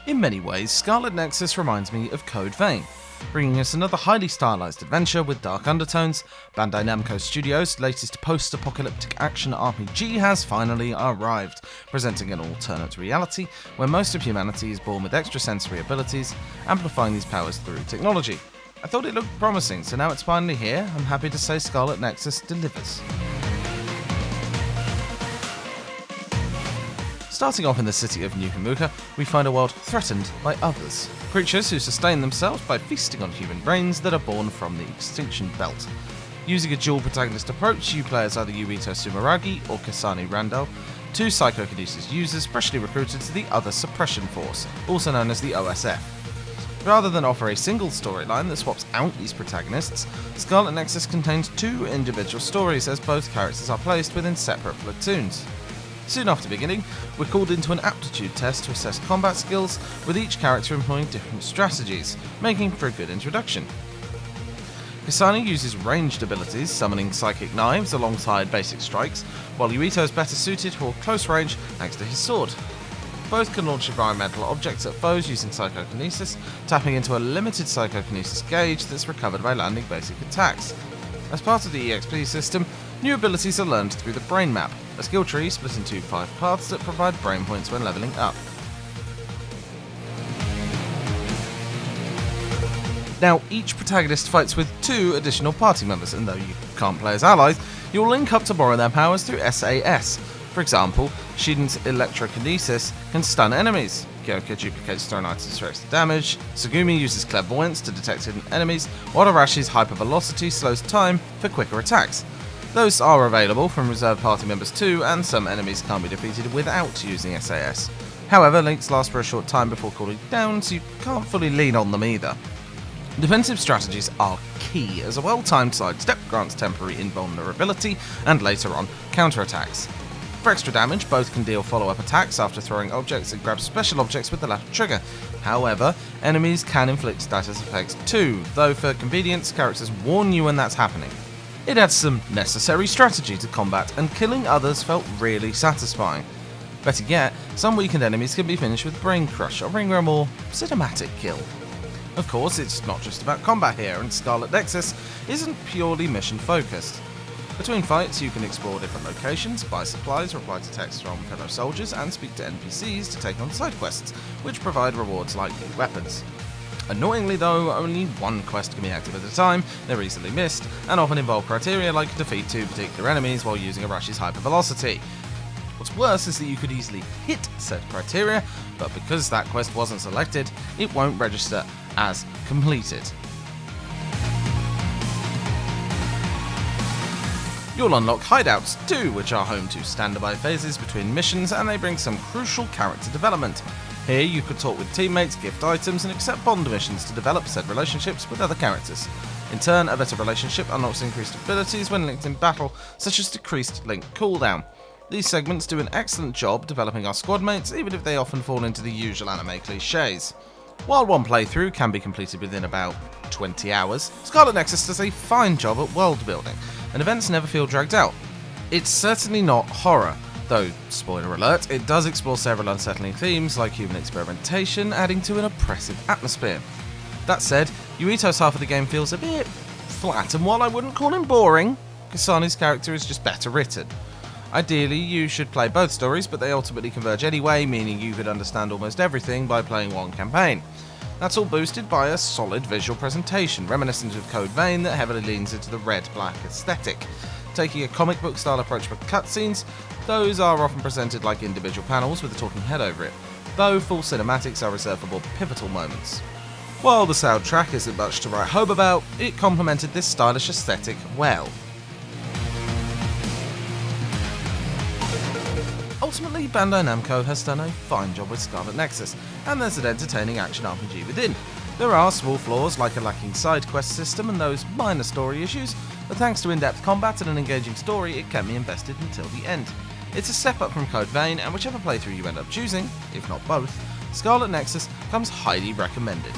In many ways, Scarlet Nexus reminds me of Code Vein, bringing us another highly stylized adventure with dark undertones. Bandai Namco Studios' latest post-apocalyptic action RPG has finally arrived, presenting an alternate reality where most of humanity is born with extrasensory abilities, amplifying these powers through technology. I thought it looked promising, so now it's finally here. I'm happy to say Scarlet Nexus delivers. Starting off in the city of Nukamuka, we find a world threatened by others. Creatures who sustain themselves by feasting on human brains that are born from the extinction belt. Using a dual protagonist approach, you play as either Yuito Sumeragi or Kasane Randall, two psychokinesis users freshly recruited to the Other Suppression Force, also known as the OSF. Rather than offer a single storyline that swaps out these protagonists, Scarlet Nexus contains two individual stories as both characters are placed within separate platoons. Soon after beginning, we're called into an aptitude test to assess combat skills, with each character employing different strategies, making for a good introduction. Kasane uses ranged abilities, summoning psychic knives alongside basic strikes, while Yuito is better suited for close range thanks to his sword. Both can launch environmental objects at foes using psychokinesis, tapping into a limited psychokinesis gauge that's recovered by landing basic attacks. As part of the EXP system, new abilities are learned through the brain map, a skill tree split into 5 paths that provide brain points when leveling up. Now, each protagonist fights with 2 additional party members, and though you can't play as allies, you'll link up to borrow their powers through SAS. For example, Shiden's electrokinesis can stun enemies, Kyoka duplicates thrown items for extra damage, Sugumi uses clairvoyance to detect hidden enemies, while Arashi's hypervelocity slows time for quicker attacks. Those are available from reserved party members too, and some enemies can't be defeated without using SAS. However, links last for a short time before cooling down, so you can't fully lean on them either. Defensive strategies are key, as a well-timed sidestep grants temporary invulnerability, and later on, counterattacks. For extra damage, both can deal follow-up attacks after throwing objects and grab special objects with the latter trigger. However, enemies can inflict status effects too, though for convenience, characters warn you when that's happening. It adds some necessary strategy to combat, and killing others felt really satisfying. Better yet, some weakened enemies can be finished with Brain Crush, offering a more cinematic kill. Of course, it's not just about combat here, and Scarlet Nexus isn't purely mission focused. Between fights, you can explore different locations, buy supplies, reply to texts from fellow soldiers, and speak to NPCs to take on side quests, which provide rewards like new weapons. Annoyingly though, only one quest can be active at a time, they're easily missed, and often involve criteria like defeat 2 particular enemies while using Arashi's hypervelocity. What's worse is that you could easily hit said criteria, but because that quest wasn't selected, it won't register as completed. You'll unlock hideouts too, which are home to standby phases between missions, and they bring some crucial character development. Here you could talk with teammates, gift items, and accept bond missions to develop said relationships with other characters. In turn, a better relationship unlocks increased abilities when linked in battle, such as decreased link cooldown. These segments do an excellent job developing our squad mates, even if they often fall into the usual anime cliches. While one playthrough can be completed within about 20 hours, Scarlet Nexus does a fine job at world building, and events never feel dragged out. It's certainly not horror, though, spoiler alert, it does explore several unsettling themes like human experimentation, adding to an oppressive atmosphere. That said, Yuito's half of the game feels a bit flat, and while I wouldn't call him boring, Kasane's character is just better written. Ideally, you should play both stories, but they ultimately converge anyway, meaning you could understand almost everything by playing one campaign. That's all boosted by a solid visual presentation, reminiscent of Code Vein that heavily leans into the red-black aesthetic. Taking a comic book style approach for cutscenes, those are often presented like individual panels with a talking head over it, though full cinematics are reserved for more pivotal moments. While the soundtrack isn't much to write home about, it complemented this stylish aesthetic well. Ultimately, Bandai Namco has done a fine job with Scarlet Nexus, and there's an entertaining action RPG within. There are small flaws like a lacking side quest system and those minor story issues, but thanks to in-depth combat and an engaging story, it can be invested until the end. It's a step up from Code Vein, and whichever playthrough you end up choosing, if not both, Scarlet Nexus comes highly recommended.